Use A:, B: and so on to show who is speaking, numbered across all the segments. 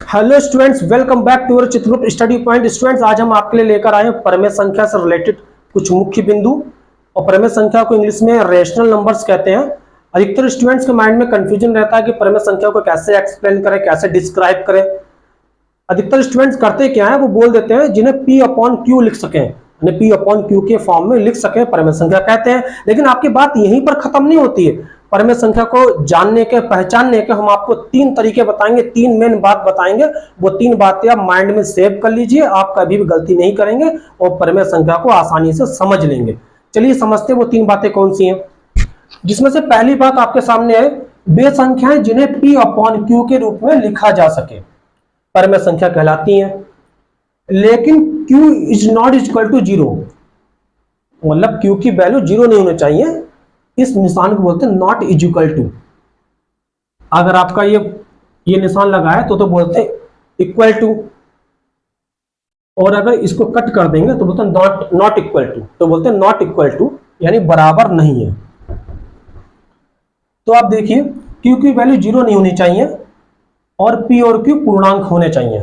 A: Hello students, welcome back to our Chitragupta study point. Students, आज हम आपके लिए लेकर आए हैं परिमेय संख्या से रिलेटेड कुछ मुख्य बिंदु। और परिमेय संख्या को इंग्लिश में रेशनल नंबर्स कहते हैं। अधिकतर स्टूडेंट्स के माइंड में कंफ्यूजन रहता है कि परिमेय संख्या को कैसे एक्सप्लेन करें, कैसे डिस्क्राइब करें। अधिकतर स्टूडेंट्स करते क्या है, वो बोल देते हैं जिन्हें P अपॉन क्यू लिख सकें, P अपॉन क्यू के फॉर्म में लिख सकें, परिमेय संख्या कहते हैं। लेकिन आपकी बात यहीं पर खत्म नहीं होती है। परिमेय संख्या को जानने के, पहचानने के हम आपको तीन तरीके बताएंगे, तीन मेन बात बताएंगे। वो तीन बातें आप माइंड में सेव कर लीजिए, आप कभी भी गलती नहीं करेंगे और परिमेय संख्या को आसानी से समझ लेंगे। चलिए समझते हैं वो तीन बातें कौन सी हैं। जिसमें से पहली बात आपके सामने है, वे संख्याएं जिन्हें P अपॉन क्यू के रूप में लिखा जा सके परिमेय संख्या कहलाती हैं। लेकिन Q is not equal to zero, मतलब Q की वैल्यू जीरो नहीं होनी चाहिए। इस निशान को बोलते हैं नॉट इज इक्वल टू। अगर आपका ये निशान लगा है तो बोलते हैं इक्वल टू, और अगर इसको कट कर देंगे तो बोलते हैं नॉट इक्वल टू, तो बोलते हैं नॉट इक्वल टू, यानी बराबर नहीं है। तो आप देखिए Q की वैल्यू जीरो नहीं होनी चाहिए और P और Q पूर्णांक होने चाहिए।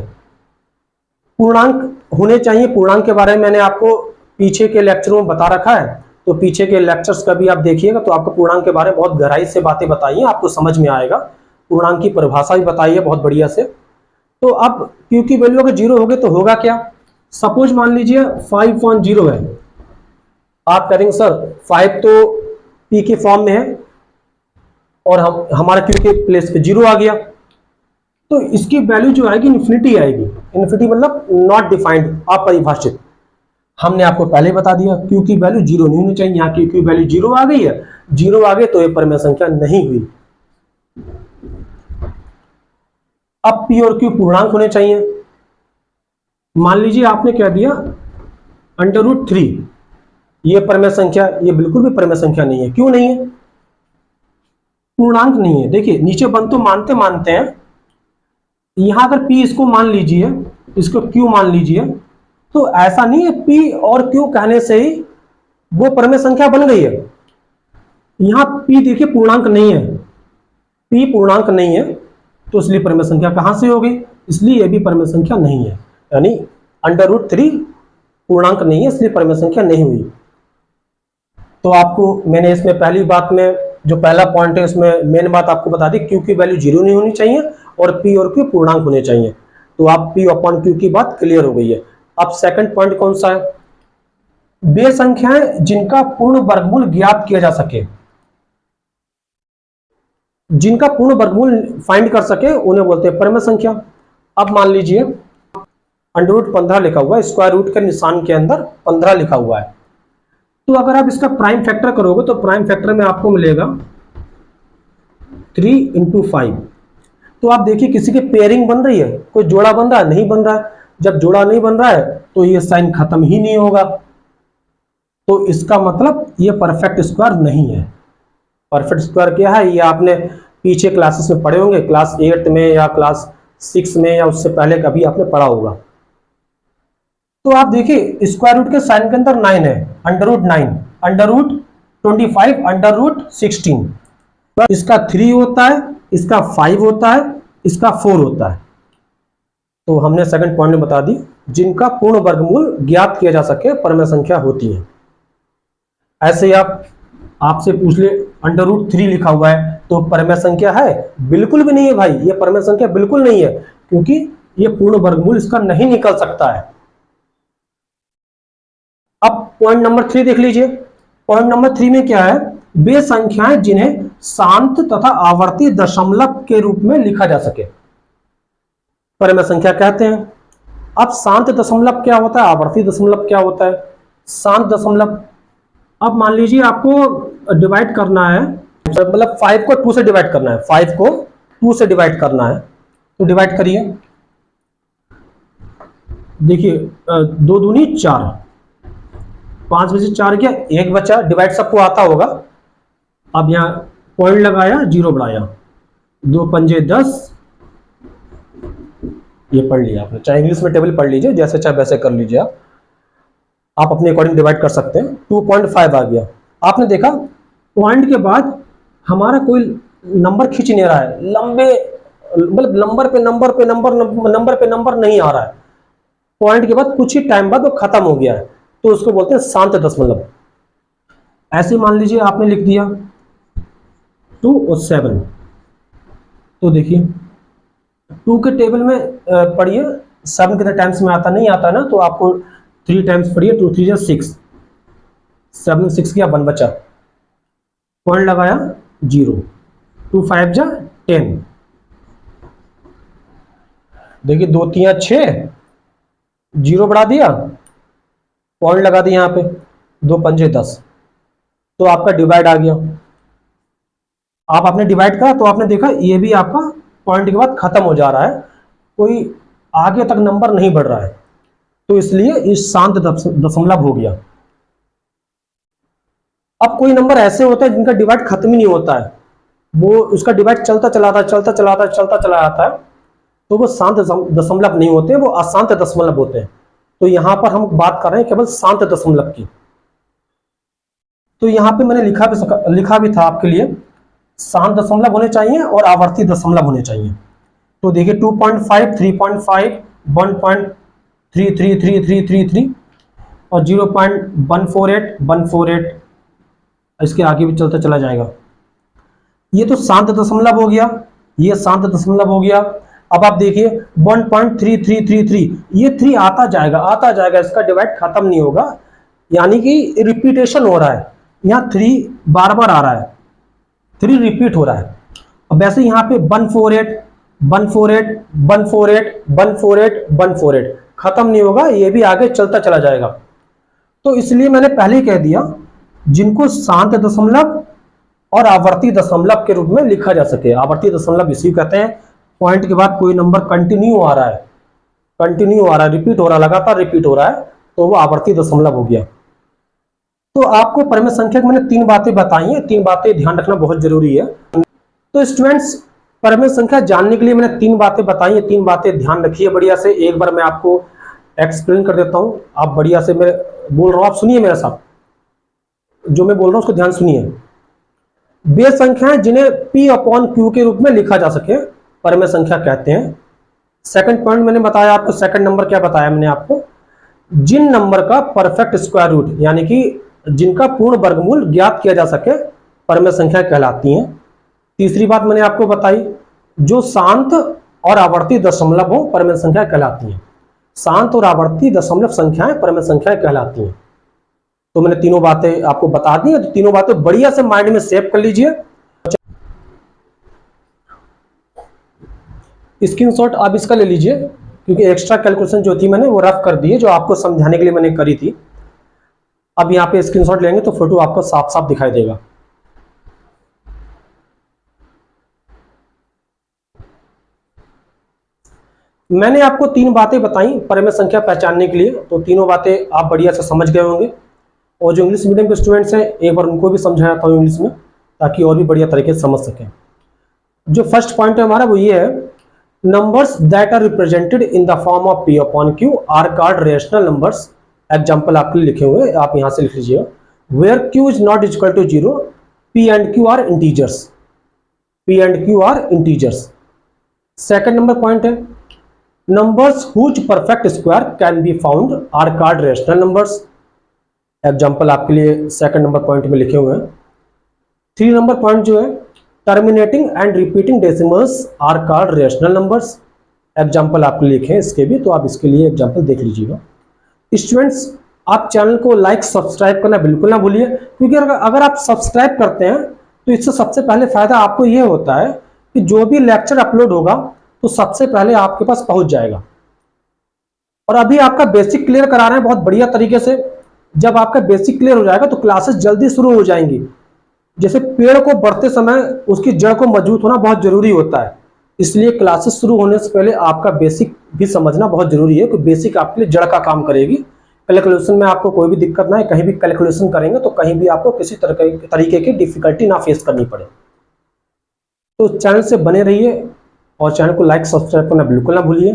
A: पूर्णांक होने चाहिए, पूर्णांक के बारे में मैंने आपको पीछे के लेक्चरों में बता रखा है, तो पीछे के लेक्चर्स का भी आप देखिएगा तो आपको पूर्णांक के बारे में बहुत गहराई से बातें बताई हैं, आपको समझ में आएगा। पूर्णांक की परिभाषा भी बताई है बहुत बढ़िया से। तो अब Q की वैल्यू अगर जीरो होगी तो होगा क्या। सपोज मान लीजिए 5.0 है, आप करेंगे सर 5 तो P के फॉर्म में है और हमारा Q के प्लेस पे जीरो आ गया, तो इसकी वैल्यू जो आएगी इन्फिनिटी आएगी। इन्फिनिटी मतलब नॉट डिफाइंड, अपरिभाषित। हमने आपको पहले बता दिया Q की वैल्यू जीरो नहीं होनी चाहिए। यहाँ Q की वैल्यू जीरो आ गई है, जीरो आ गई तो ये परिमेय संख्या नहीं हुई। अब P और Q पूर्णांक होने चाहिए। मान लीजिए आपने कह दिया √3, ये परिमेय संख्या, ये बिल्कुल भी परिमेय संख्या नहीं है। क्यों नहीं है? पूर्णांक नहीं है। देखिए नीचे बन तो मानते हैं, यहां अगर P इसको मान लीजिए, इसको Q मान लीजिए, तो ऐसा नहीं है P और Q कहने से ही वो परिमेय संख्या बन गई है। यहां P देखिए पूर्णांक नहीं है, P पूर्णांक नहीं है, तो इसलिए परिमेय संख्या कहां से होगी, इसलिए ये भी परिमेय संख्या नहीं है। यानी √3 पूर्णांक नहीं है, इसलिए परिमेय संख्या नहीं हुई। तो आपको मैंने इसमें पहली बात में जो पहला पॉइंट है, इसमें मेन बात आपको बता दी, Q की वैल्यू जीरो नहीं होनी चाहिए और P और Q पूर्णांक होने चाहिए। तो आप P अपॉन Q की बात क्लियर हो गई है। अब सेकंड पॉइंट कौन सा है, वे संख्याएं जिनका पूर्ण वर्गमूल ज्ञात किया जा सके, जिनका पूर्ण वर्गमूल फाइंड कर सके उन्हें बोलते हैं परिमेय संख्या। अब मान लीजिए √15 लिखा हुआ है, स्क्वायर रूट के निशान के अंदर 15 लिखा हुआ है। तो अगर आप इसका प्राइम फैक्टर करोगे तो प्राइम फैक्टर में आपको मिलेगा 3 × 5। तो आप देखिए किसी की पेयरिंग बन रही है, कोई जोड़ा बन रहा है, नहीं बन रहा है। जब जोड़ा नहीं बन रहा है तो ये साइन खत्म ही नहीं होगा, तो इसका मतलब ये परफेक्ट स्क्वायर नहीं है। परफेक्ट स्क्वायर क्या है, ये आपने पीछे क्लासेस में पढ़े होंगे, क्लास 8 में या क्लास 6 में या उससे पहले कभी आपने पढ़ा होगा। तो आप देखिए स्क्वायर रूट के साइन के अंदर 9 है, √9, √25, √16। इसका 3 होता है, इसका 5 होता है, इसका 4 होता है। तो हमने सेकंड पॉइंट में बता दी, जिनका पूर्ण वर्गमूल ज्ञात किया जा सके परिमेय संख्या होती है। ऐसे आपसे पूछ ले √3 लिखा हुआ है तो परिमेय संख्या है? बिल्कुल भी नहीं है भाई, ये परिमेय संख्या बिल्कुल नहीं है, क्योंकि ये पूर्ण वर्गमूल इसका नहीं निकल सकता है। अब पॉइंट नंबर 3 देख लीजिए। पॉइंट नंबर 3 में क्या है, वे संख्याएं जिन्हें शांत तथा आवर्ती दशमलव के रूप में लिखा जा सके परिमेय संख्या कहते हैं। अब शांत दशमलव क्या होता है, आवर्ती दशमलव क्या होता है। शांत दशमलव, अब मान लीजिए आपको डिवाइड करना है, मतलब 5 को 2 से डिवाइड करना है, 5 को 2 से डिवाइड करना है, तो डिवाइड करिए। देखिए 2 दूनी 4, 5 में से 4 गया, 1 बचा, डिवाइड सबको आता होगा। अब यहाँ पॉइंट लगाया, जीरो बढ़ाया, 2 पंजे 10, ये पढ़ लिया आपने। चाहे इंग्लिश में टेबल पढ़ लीजिए, जैसे चाहे वैसे कर लीजिए, आप अपने अकॉर्डिंग डिवाइड कर सकते हैं। 2.5 आ गया। आपने देखा पॉइंट के बाद हमारा कोई नंबर खींच नहीं रहा है, लंबे मतलब नंबर पे नंबर पे नंबर नंबर पे नंबर नहीं आ रहा है, पॉइंट के बाद कुछ ही टाइम बाद वो खत्म हो गया है, तो उसको बोलते हैं शांत दशमलव। ऐसे मान लीजिए आपने लिख दिया 2 और 7, तो देखिए 2 के टेबल में पढ़िए 7 कितने टाइम्स में आता, नहीं आता ना, तो आपको 3 टाइम्स पढ़िए, 2 3 6, 7 6 किया 1 बचा, पॉइंट लगाया 0, 2 5 जा 10, देखिए 2 3 6, 0 बढ़ा दिया, पॉइंट लगा दिया यहाँ पे, 2 5 10, तो आपका डिवाइड आ गया। आप आपने डिवाइड करा तो आपने देखा ये भी आपका पॉइंट के बाद खत्म हो जा रहा है, कोई आगे तक नंबर नहीं बढ़ रहा है, तो इसलिए इस शांत दशमलव हो गया। अब कोई नंबर ऐसे होता है जिनका डिवाइड खत्म ही नहीं होता है, वो उसका डिवाइड चलता चला जाता है, तो वो शांत दशमलव नहीं होते, वो अशांत दशमलव होते हैं। तो यहां पर हम बात कर रहे हैं केवल शांत दशमलव की। तो यहां पे मैंने लिखा भी था आपके लिए, शांत दशमलव होने चाहिए और आवर्ती दशमलव होने चाहिए। तो देखिए 2.5 3.5 1.33333 और 0.148 148, इसके आगे भी चलता चला जाएगा। ये तो शांत दशमलव हो गया, ये शांत दशमलव हो गया। अब आप देखिए 1.3333, ये 3 आता जाएगा, इसका डिवाइड खत्म नहीं होगा, यानी कि रिपीटेशन हो रहा है, यहाँ 3 बार बार आ रहा है, 3 रिपीट हो रहा है। अब वैसे यहाँ पे 148 148 148 148 148 खत्म नहीं होगा, ये भी आगे चलता चला जाएगा। तो इसलिए मैंने पहले ही कह दिया, जिनको शांत दशमलव और आवर्ती दशमलव के रूप में लिखा जा सके। आवर्ती दशमलव इसी कहते हैं, पॉइंट के बाद कोई नंबर कंटिन्यू आ रहा है, रिपीट हो रहा है, लगातार रिपीट हो रहा है, तो वो आवर्ती दशमलव हो गया। तो आपको परिमेय संख्या की मैंने 3 बातें बताई हैं, 3 बातें ध्यान रखना बहुत जरूरी है। तो स्टूडेंट्स, परिमेय संख्या जानने के लिए मैंने 3 बातें बताई हैं, 3 बातें ध्यान रखिए बढ़िया से। एक बार मैं आपको एक्सप्लेन कर देता हूं, आप बढ़िया से, मैं बोल रहा हूं आप सुनिए मेरे साथ, जो मैं बोल रहा हूं उसको ध्यान सुनिए। वे संख्याएं जिन्हें P/Q के रूप में लिखा जा सके परिमेय संख्या कहते हैं। सेकंड पॉइंट मैंने बताया आपको, सेकंड नंबर क्या बताया मैंने आपको, जिन नंबर का परफेक्ट स्क्वायर रूट यानी कि जिनका पूर्ण वर्गमूल ज्ञात किया जा सके परिमेय संख्या कहलाती हैं। तीसरी बात मैंने आपको बताई, जो शांत और आवर्ती दशमलव हो परिमेय संख्या कहलाती हैं। शांत और आवर्ती दशमलव संख्याएं परिमेय संख्या कहलाती हैं। तो मैंने तीनों बातें आपको बता दी, तो तीनों बातें बढ़िया से माइंड में सेव कर लीजिए। स्क्रीनशॉट आप इसका ले लीजिए, क्योंकि एक्स्ट्रा कैलकुलेशन जो थी मैंने वो रफ कर दी है, जो आपको समझाने के लिए मैंने करी थी। अब यहाँ पे स्क्रीनशॉट लेंगे तो फोटो आपको साफ साफ दिखाई देगा। मैंने आपको 3 बातें बताई परिमेय संख्या पहचानने के लिए, तो तीनों बातें आप बढ़िया से समझ गए होंगे। और जो इंग्लिश मीडियम के स्टूडेंट्स हैं, एक बार उनको भी समझाया था इंग्लिश में, ताकि और भी बढ़िया तरीके से समझ सकें। जो फर्स्ट पॉइंट है हमारा वो ये है, numbers that are represented in the form of P/Q are called rational numbers. Example आपके लिए लिखे हुए, आप यहां से लिख लीजिए, where Q is not equal to 0, P and Q are integers, P and Q are integers. Second number point है, numbers whose perfect square can be found are called rational numbers. Example आपके लिए second number point में लिखे हुए हैं। 3 number point जो है, terminating and repeating decimals are called rational numbers. Example आपके लिए लिखे हैं इसके भी, तो आप इसके लिए एग्जाम्पल देख लीजिएगा। स्टूडेंट्स, आप चैनल को लाइक सब्सक्राइब करना बिल्कुल ना भूलिए, क्योंकि अगर आप सब्सक्राइब करते हैं तो इससे सबसे पहले फायदा आपको ये होता है कि जो भी लेक्चर अपलोड होगा तो सबसे पहले आपके पास पहुंच जाएगा। और अभी आपका बेसिक क्लियर करा रहे हैं बहुत बढ़िया तरीके से। जब आपका बेसिक क्लियर हो जाएगा तो क्लासेस जल्दी शुरू हो जाएंगी। जैसे पेड़ को बढ़ते समय उसकी जड़ को मजबूत होना बहुत जरूरी होता है, इसलिए क्लासेस शुरू होने से पहले आपका बेसिक भी समझना बहुत जरूरी है, क्योंकि बेसिक आपके लिए जड़ का काम करेगी। कैलकुलेशन में आपको कोई भी दिक्कत ना है, कहीं भी कैलकुलेशन करेंगे तो कहीं भी आपको किसी तरीके की डिफिकल्टी ना फेस करनी पड़े। तो चैनल से बने रहिए और चैनल को लाइक सब्सक्राइब करना बिल्कुल ना भूलिए।